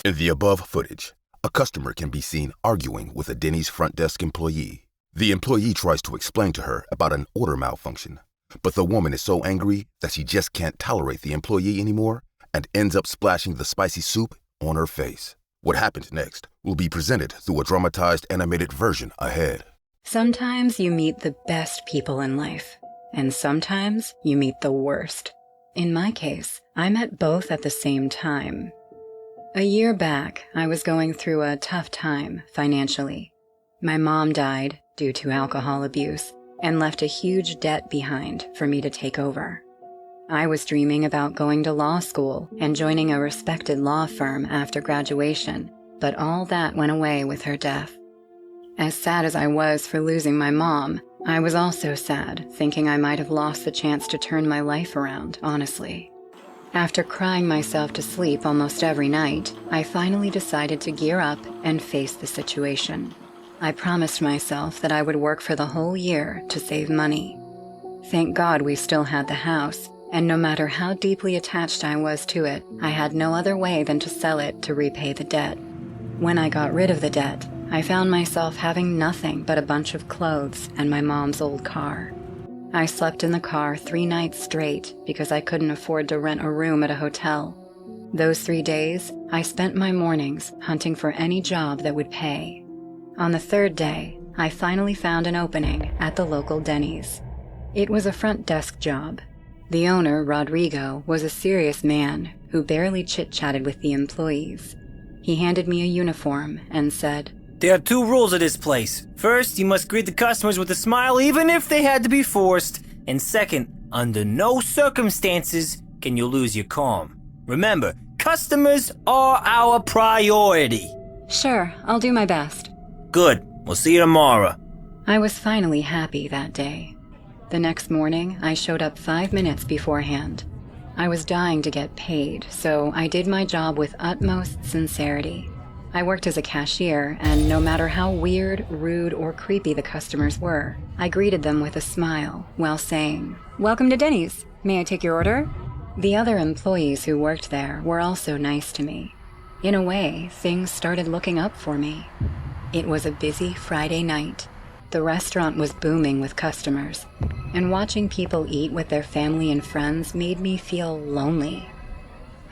In the above footage, a customer can be seen arguing with a Denny's front desk employee. The employee tries to explain to her about an order malfunction, but the woman is so angry that she just can't tolerate the employee anymore and ends up splashing the spicy soup on her face. What happens next will be presented through a dramatized animated version ahead. Sometimes you meet the best people in life, and sometimes you meet the worst. In my case, I met both at the same time. A year back, I was going through a tough time financially. My mom died due to alcohol abuse and left a huge debt behind for me to take over. I was dreaming about going to law school and joining a respected law firm after graduation, but all that went away with her death. As sad as I was for losing my mom, I was also sad, thinking I might have lost the chance to turn my life around, honestly. After crying myself to sleep almost every night, I finally decided to gear up and face the situation. I promised myself that I would work for the whole year to save money. Thank God we still had the house, and no matter how deeply attached I was to it, I had no other way than to sell it to repay the debt. When I got rid of the debt, I found myself having nothing but a bunch of clothes and my mom's old car. I slept in the car 3 nights straight because I couldn't afford to rent a room at a hotel. Those 3 days, I spent my mornings hunting for any job that would pay. On the 3rd day, I finally found an opening at the local Denny's. It was a front desk job. The owner, Rodrigo, was a serious man who barely chit-chatted with the employees. He handed me a uniform and said, "There are 2 rules of this place. First, you must greet the customers with a smile even if they had to be forced. And second, under no circumstances can you lose your calm. Remember, customers are our priority." "Sure, I'll do my best." "Good. We'll see you tomorrow." I was finally happy that day. The next morning, I showed up 5 minutes beforehand. I was dying to get paid, so I did my job with utmost sincerity. I worked as a cashier, and no matter how weird, rude, or creepy the customers were, I greeted them with a smile while saying, "Welcome to Denny's. May I take your order?" The other employees who worked there were also nice to me. In a way, things started looking up for me. It was a busy Friday night. The restaurant was booming with customers, and watching people eat with their family and friends made me feel lonely.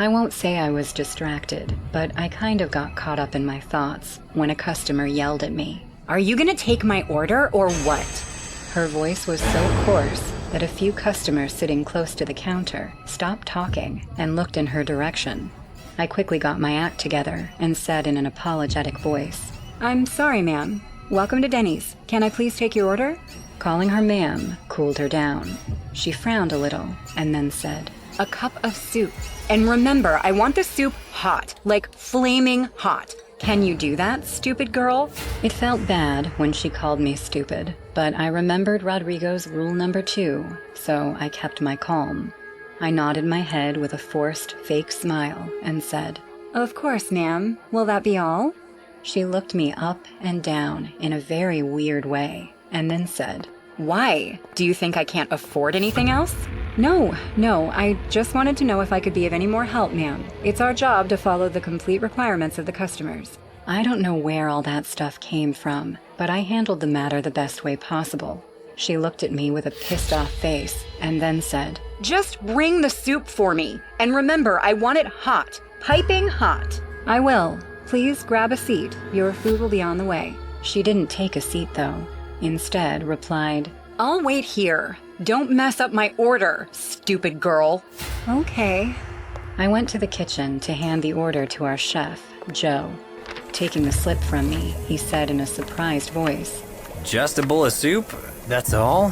I won't say I was distracted, but I kind of got caught up in my thoughts when a customer yelled at me, "Are you gonna take my order or what?" Her voice was so coarse that a few customers sitting close to the counter stopped talking and looked in her direction. I quickly got my act together and said in an apologetic voice, "I'm sorry, ma'am. Welcome to Denny's. Can I please take your order?" Calling her ma'am cooled her down. She frowned a little and then said, "A cup of soup. And remember, I want the soup hot, like flaming hot. Can you do that, stupid girl?" It felt bad when she called me stupid, but I remembered Rodrigo's rule number 2, so I kept my calm. I nodded my head with a forced, fake smile and said, "Of course, ma'am. Will that be all?" She looked me up and down in a very weird way, and then said, "Why? Do you think I can't afford anything else?" No, I just wanted to know if I could be of any more help, ma'am. It's our job to follow the complete requirements of the customers." I don't know where all that stuff came from, but I handled the matter the best way possible. She looked at me with a pissed-off face and then said, "Just bring the soup for me. And remember, I want it hot, piping hot." "I will. Please grab a seat. Your food will be on the way." She didn't take a seat, though. Instead, replied, "I'll wait here. Don't mess up my order, stupid girl." Okay. I went to the kitchen to hand the order to our chef, Joe. Taking the slip from me, he said in a surprised voice, "Just a bowl of soup? That's all?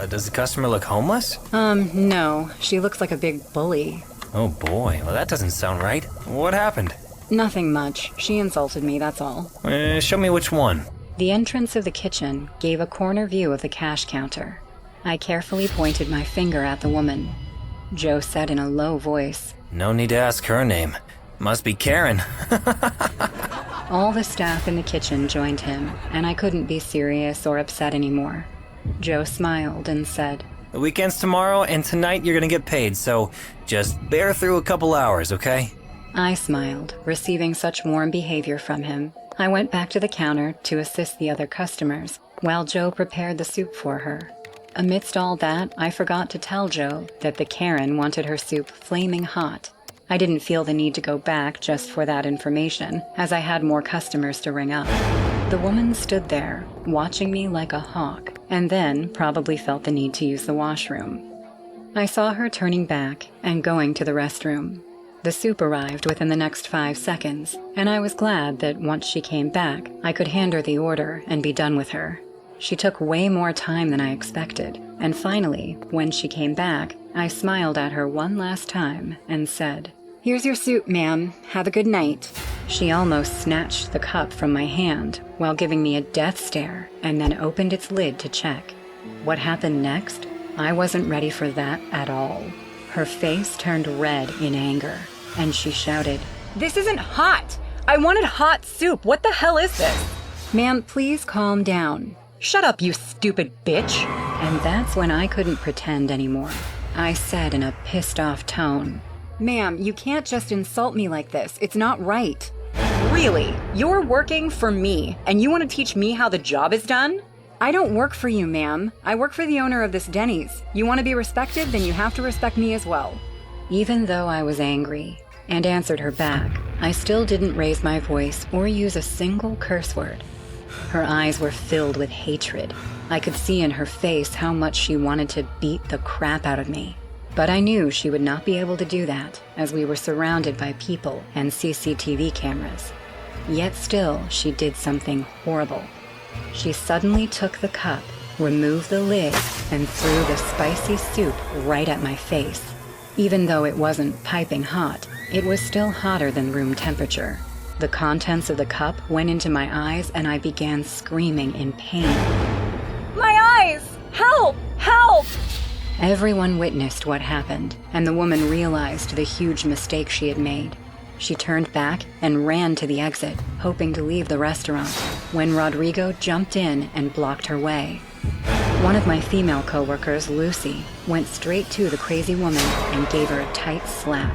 Does the customer look homeless?" No. She looks like a big bully." "Oh boy, well that doesn't sound right. What happened?" "Nothing much. She insulted me, that's all." Show me which one." The entrance of the kitchen gave a corner view of the cash counter. I carefully pointed my finger at the woman. Joe said in a low voice, "No need to ask her name. Must be Karen." All the staff in the kitchen joined him, and I couldn't be serious or upset anymore. Joe smiled and said, "The weekend's tomorrow, and tonight you're gonna get paid, so just bear through a couple hours, okay?" I smiled, receiving such warm behavior from him. I went back to the counter to assist the other customers, while Joe prepared the soup for her. Amidst all that, I forgot to tell Joe that the Karen wanted her soup flaming hot. I didn't feel the need to go back just for that information, as I had more customers to ring up. The woman stood there, watching me like a hawk, and then probably felt the need to use the washroom. I saw her turning back and going to the restroom. The soup arrived within the next 5 seconds, and I was glad that once she came back, I could hand her the order and be done with her. She took way more time than I expected, and finally, when she came back, I smiled at her one last time and said, "Here's your soup, ma'am. Have a good night." She almost snatched the cup from my hand while giving me a death stare and then opened its lid to check. What happened next? I wasn't ready for that at all. Her face turned red in anger, and she shouted, "This isn't hot! I wanted hot soup! What the hell is this?" "Ma'am, please calm down." "Shut up, you stupid bitch!" And that's when I couldn't pretend anymore. I said in a pissed-off tone, "Ma'am, you can't just insult me like this. It's not right." "Really? You're working for me, and you want to teach me how the job is done?" "I don't work for you, ma'am. I work for the owner of this Denny's. You want to be respected, then you have to respect me as well." Even though I was angry and answered her back, I still didn't raise my voice or use a single curse word. Her eyes were filled with hatred. I could see in her face how much she wanted to beat the crap out of me. But I knew she would not be able to do that, as we were surrounded by people and CCTV cameras. Yet still, she did something horrible. She suddenly took the cup, removed the lid, and threw the spicy soup right at my face. Even though it wasn't piping hot, it was still hotter than room temperature. The contents of the cup went into my eyes, and I began screaming in pain. "My eyes! Help! Help!" Everyone witnessed what happened, and the woman realized the huge mistake she had made. She turned back and ran to the exit, hoping to leave the restaurant, when Rodrigo jumped in and blocked her way. One of my female coworkers, Lucy, went straight to the crazy woman and gave her a tight slap.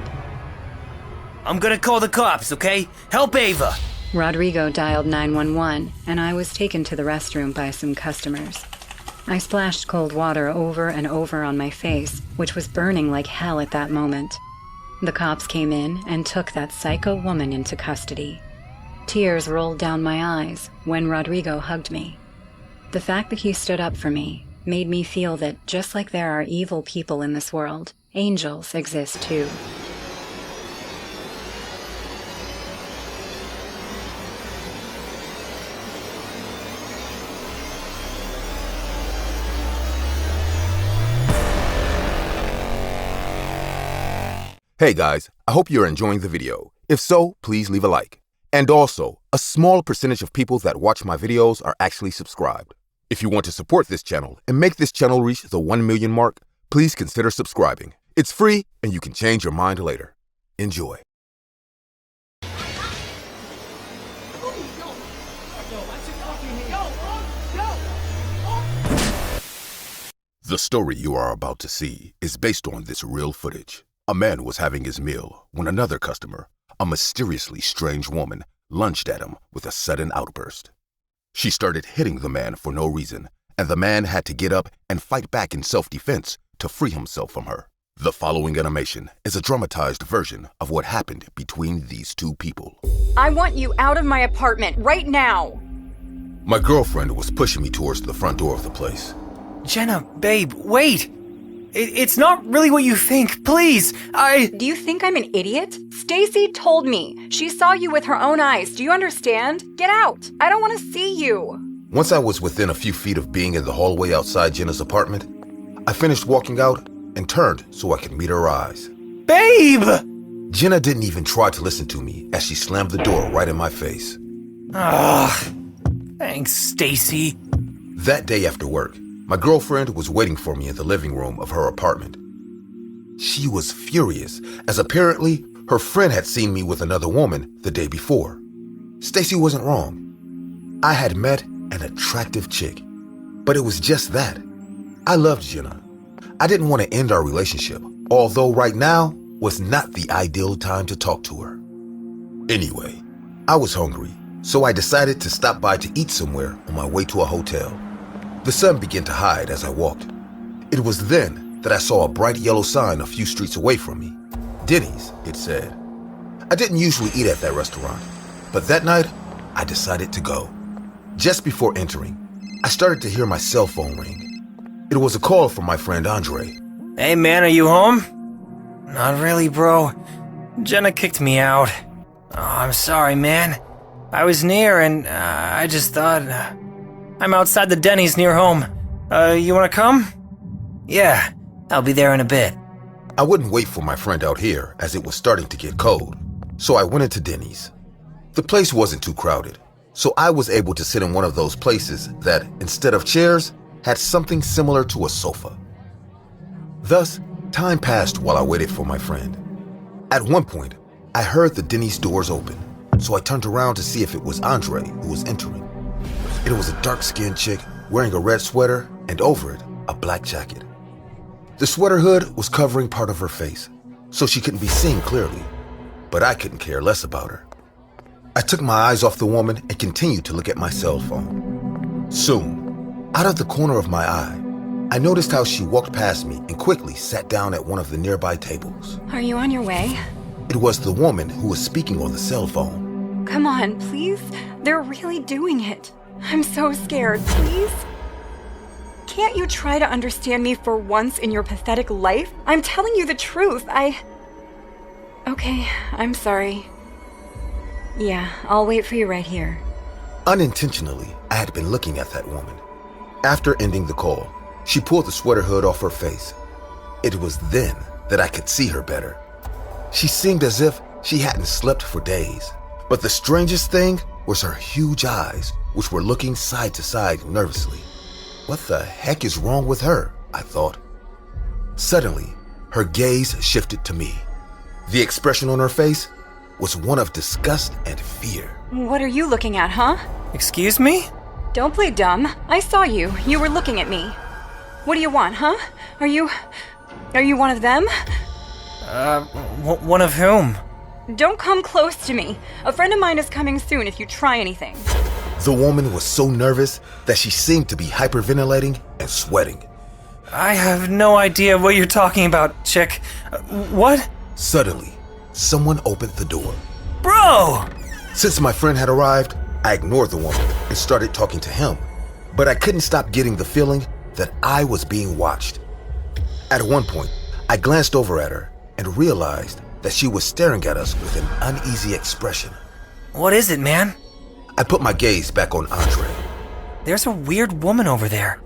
"I'm gonna call the cops, okay? Help Ava!" Rodrigo dialed 911, and I was taken to the restroom by some customers. I splashed cold water over and over on my face, which was burning like hell at that moment. The cops came in and took that psycho woman into custody. Tears rolled down my eyes when Rodrigo hugged me. The fact that he stood up for me made me feel that just like there are evil people in this world, angels exist too. Hey guys, I hope you're enjoying the video. If so, please leave a like. And also, a small percentage of people that watch my videos are actually subscribed. If you want to support this channel and make this channel reach the 1 million mark, please consider subscribing. It's free and you can change your mind later. Enjoy. The story you are about to see is based on this real footage. A man was having his meal when another customer, a mysteriously strange woman, lunged at him with a sudden outburst. She started hitting the man for no reason, and the man had to get up and fight back in self-defense to free himself from her. The following animation is a dramatized version of what happened between these two people. "I want you out of my apartment right now!" My girlfriend was pushing me towards the front door of the place. "Jenna, babe, wait! It's not really what you think. Please, Do you think I'm an idiot? Stacy told me. She saw you with her own eyes. Do you understand? Get out! I don't want to see you! Once I was within a few feet of being in the hallway outside Jenna's apartment, I finished walking out and turned so I could meet her eyes. Babe! Jenna didn't even try to listen to me as she slammed the door right in my face. Thanks, Stacy. That day after work, my girlfriend was waiting for me in the living room of her apartment. She was furious, as apparently her friend had seen me with another woman the day before. Stacy wasn't wrong. I had met an attractive chick, but it was just that. I loved Jenna. I didn't want to end our relationship, although right now was not the ideal time to talk to her. Anyway, I was hungry, so I decided to stop by to eat somewhere on my way to a hotel. The sun began to hide as I walked. It was then that I saw a bright yellow sign a few streets away from me. Denny's, it said. I didn't usually eat at that restaurant, but that night, I decided to go. Just before entering, I started to hear my cell phone ring. It was a call from my friend Andre. Hey man, are you home? Not really, bro. Jenna kicked me out. Oh, I'm sorry, man. I was near and I just thought... I'm outside the Denny's near home. You wanna come? Yeah, I'll be there in a bit. I wouldn't wait for my friend out here as it was starting to get cold, so I went into Denny's. The place wasn't too crowded, so I was able to sit in one of those places that, instead of chairs, had something similar to a sofa. Thus, time passed while I waited for my friend. At one point, I heard the Denny's doors open, so I turned around to see if it was Andre who was entering. It was a dark-skinned chick wearing a red sweater and over it, a black jacket. The sweater hood was covering part of her face, so she couldn't be seen clearly, but I couldn't care less about her. I took my eyes off the woman and continued to look at my cell phone. Soon, out of the corner of my eye, I noticed how she walked past me and quickly sat down at one of the nearby tables. Are you on your way? It was the woman who was speaking on the cell phone. Come on, please. They're really doing it. I'm so scared, please. Can't you try to understand me for once in your pathetic life? I'm telling you the truth. Okay, I'm sorry. Yeah, I'll wait for you right here. Unintentionally, I had been looking at that woman. After ending the call, she pulled the sweater hood off her face. It was then that I could see her better. She seemed as if she hadn't slept for days. But the strangest thing was her huge eyes, which were looking side to side nervously. What the heck is wrong with her? I thought. Suddenly, her gaze shifted to me. The expression on her face was one of disgust and fear. What are you looking at, huh? Excuse me? Don't play dumb. I saw you. You were looking at me. What do you want, huh? Are you one of them? One of whom? Don't come close to me. A friend of mine is coming soon if you try anything. The woman was so nervous that she seemed to be hyperventilating and sweating. I have no idea what you're talking about, chick. What? Suddenly, someone opened the door. Bro! Since my friend had arrived, I ignored the woman and started talking to him. But I couldn't stop getting the feeling that I was being watched. At one point, I glanced over at her and realized that she was staring at us with an uneasy expression. What is it, man? I put my gaze back on Andre. There's a weird woman over there.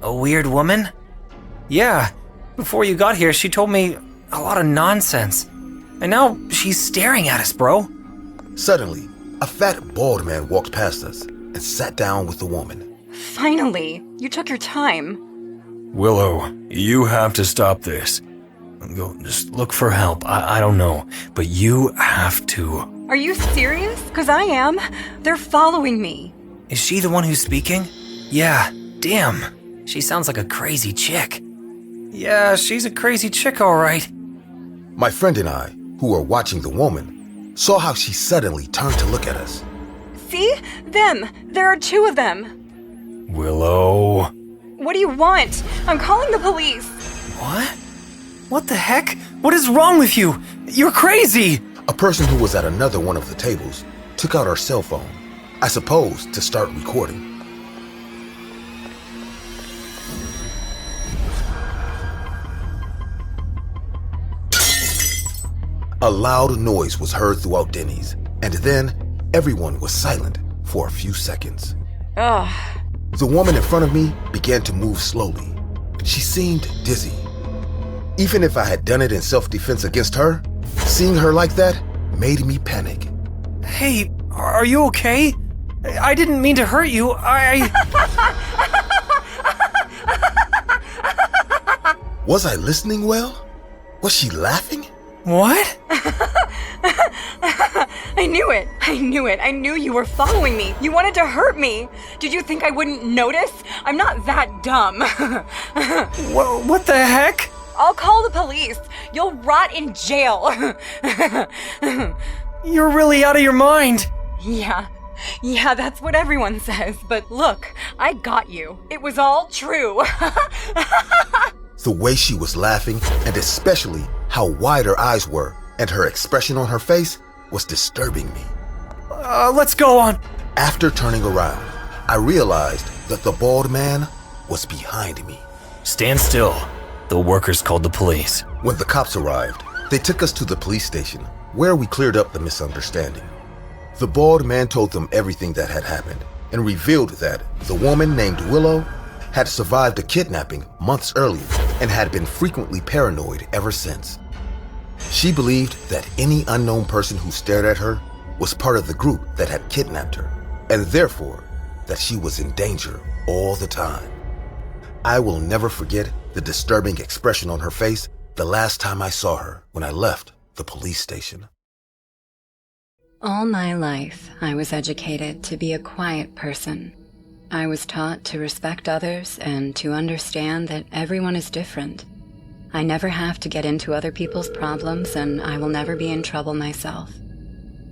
A weird woman? Yeah, before you got here, she told me a lot of nonsense. And now she's staring at us, bro. Suddenly, a fat, bald man walked past us and sat down with the woman. Finally, you took your time. Willow, you have to stop this. Go, just look for help. I don't know, but you have to. Are you serious? 'Cause I am. They're following me. Is she the one who's speaking? Yeah, damn. She sounds like a crazy chick. Yeah, she's a crazy chick, all right. My friend and I, who were watching the woman, saw how she suddenly turned to look at us. See? Them. There are two of them. Willow. What do you want? I'm calling the police. What? What the heck? What is wrong with you? You're crazy! A person who was at another one of the tables took out our cell phone, I suppose to start recording. A loud noise was heard throughout Denny's, and then everyone was silent for a few seconds. Ugh. The woman in front of me began to move slowly. She seemed dizzy. Even if I had done it in self-defense against her, seeing her like that made me panic. Hey, are you okay? I didn't mean to hurt you. Was I listening well? Was she laughing? What? I knew it. I knew you were following me. You wanted to hurt me. Did you think I wouldn't notice? I'm not that dumb. What the heck? I'll call the police. You'll rot in jail. You're really out of your mind. Yeah, that's what everyone says. But look, I got you. It was all true. The way she was laughing, and especially how wide her eyes were, and her expression on her face was disturbing me. Let's go on. After turning around, I realized that the bald man was behind me. Stand still. The workers called the police. When the cops arrived, they took us to the police station, where we cleared up the misunderstanding. The bald man told them everything that had happened, and revealed that the woman named Willow had survived a kidnapping months earlier and had been frequently paranoid ever since. She believed that any unknown person who stared at her was part of the group that had kidnapped her, and therefore that she was in danger all the time. I will never forget the disturbing expression on her face the last time I saw her when I left the police station. All my life, I was educated to be a quiet person. I was taught to respect others and to understand that everyone is different. I never have to get into other people's problems, and I will never be in trouble myself.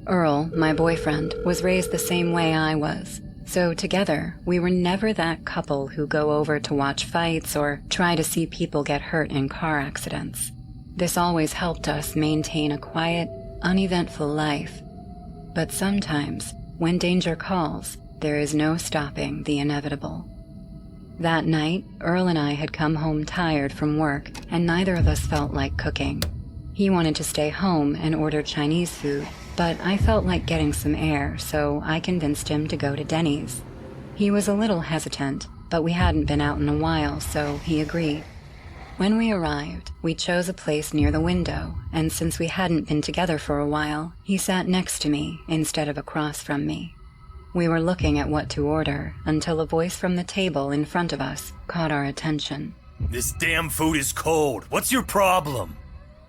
Earl, my boyfriend, was raised the same way I was. So together, we were never that couple who go over to watch fights or try to see people get hurt in car accidents. This always helped us maintain a quiet, uneventful life. But sometimes, when danger calls, there is no stopping the inevitable. That night, Earl and I had come home tired from work, and neither of us felt like cooking. He wanted to stay home and order Chinese food, but I felt like getting some air, so I convinced him to go to Denny's. He was a little hesitant, but we hadn't been out in a while, so he agreed. When we arrived, we chose a place near the window, and since we hadn't been together for a while, he sat next to me instead of across from me. We were looking at what to order until a voice from the table in front of us caught our attention. This damn food is cold. What's your problem?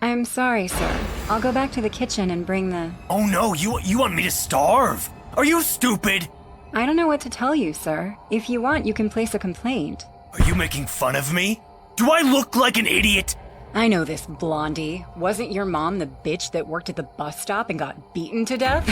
I'm sorry, sir. I'll go back to the kitchen and bring the... Oh no, you want me to starve? Are you stupid? I don't know what to tell you, sir. If you want, you can place a complaint. Are you making fun of me? Do I look like an idiot? I know this, Blondie. Wasn't your mom the bitch that worked at the bus stop and got beaten to death?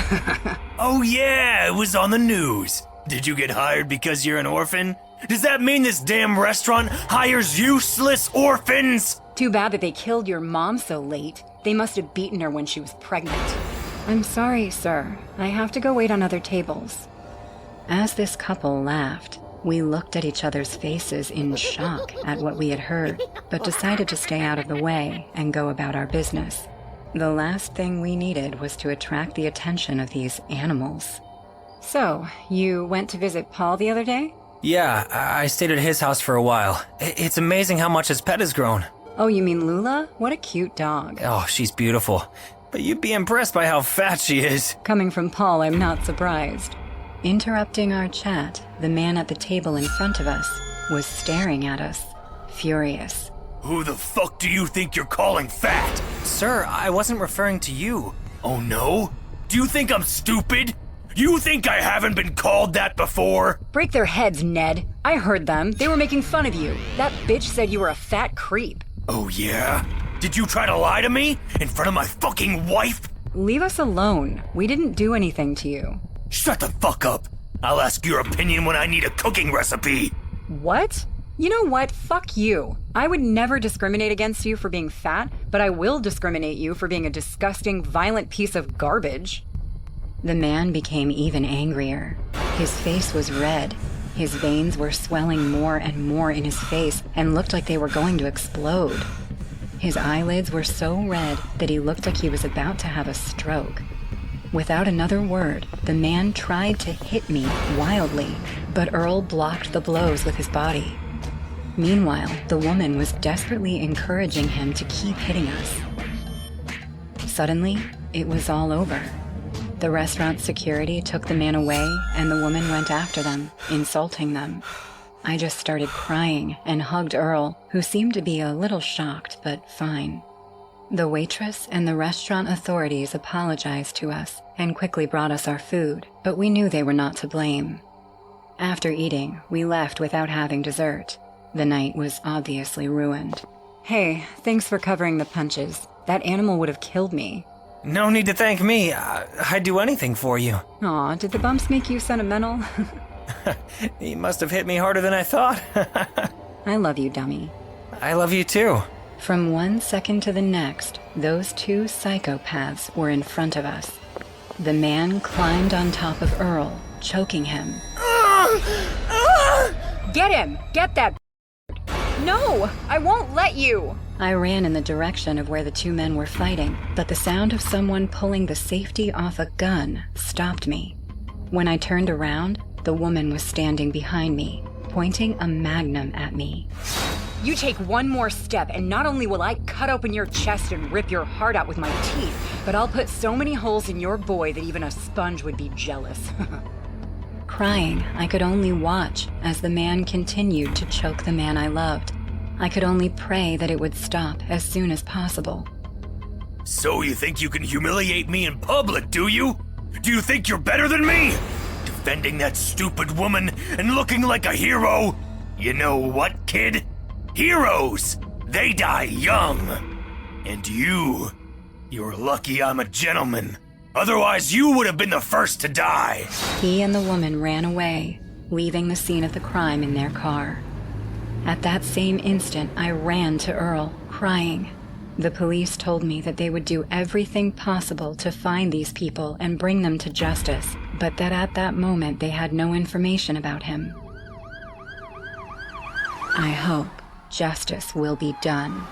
Oh yeah, it was on the news. Did you get hired because you're an orphan? Does that mean this damn restaurant hires useless orphans? Too bad that they killed your mom so late. They must have beaten her when she was pregnant. I'm sorry, sir. I have to go wait on other tables. As this couple laughed, we looked at each other's faces in shock at what we had heard, but decided to stay out of the way and go about our business. The last thing we needed was to attract the attention of these animals. So, you went to visit Paul the other day? Yeah, I stayed at his house for a while. It's amazing how much his pet has grown. Oh, you mean Lula? What a cute dog. Oh, she's beautiful. But you'd be impressed by how fat she is. Coming from Paul, I'm not surprised. Interrupting our chat, the man at the table in front of us was staring at us, furious. Who the fuck do you think you're calling fat? Sir, I wasn't referring to you. Oh no? Do you think I'm stupid? You think I haven't been called that before? Break their heads, Ned. I heard them. They were making fun of you. That bitch said you were a fat creep. Oh yeah? Did you try to lie to me? In front of my fucking wife? Leave us alone. We didn't do anything to you. Shut the fuck up. I'll ask your opinion when I need a cooking recipe. What? You know what? Fuck you. I would never discriminate against you for being fat, but I will discriminate you for being a disgusting, violent piece of garbage. The man became even angrier. His face was red. His veins were swelling more and more in his face and looked like they were going to explode. His eyelids were so red that he looked like he was about to have a stroke. Without another word, the man tried to hit me wildly, but Earl blocked the blows with his body. Meanwhile, the woman was desperately encouraging him to keep hitting us. Suddenly, it was all over. The restaurant security took the man away, and the woman went after them, insulting them. I just started crying and hugged Earl, who seemed to be a little shocked, but fine. The waitress and the restaurant authorities apologized to us and quickly brought us our food, but we knew they were not to blame. After eating, we left without having dessert. The night was obviously ruined. Hey, thanks for covering the punches. That animal would have killed me. No need to thank me. I'd do anything for you. Aw, did the bumps make you sentimental? He must have hit me harder than I thought. I love you, dummy. I love you too. From 1 second to the next, those two psychopaths were in front of us. The man climbed on top of Earl, choking him. Get him! Get that! No! I won't let you! I ran in the direction of where the two men were fighting, but the sound of someone pulling the safety off a gun stopped me. When I turned around, the woman was standing behind me, pointing a magnum at me. You take one more step, and not only will I cut open your chest and rip your heart out with my teeth, but I'll put so many holes in your boy that even a sponge would be jealous. Crying, I could only watch as the man continued to choke the man I loved. I could only pray that it would stop as soon as possible. So you think you can humiliate me in public, do you? Do you think you're better than me? Defending that stupid woman and looking like a hero? You know what, kid? Heroes, they die young. And you're lucky I'm a gentleman. Otherwise you would have been the first to die. He and the woman ran away, leaving the scene of the crime in their car. At that same instant, I ran to Earl, crying. The police told me that they would do everything possible to find these people and bring them to justice, but that at that moment they had no information about him. I hope justice will be done.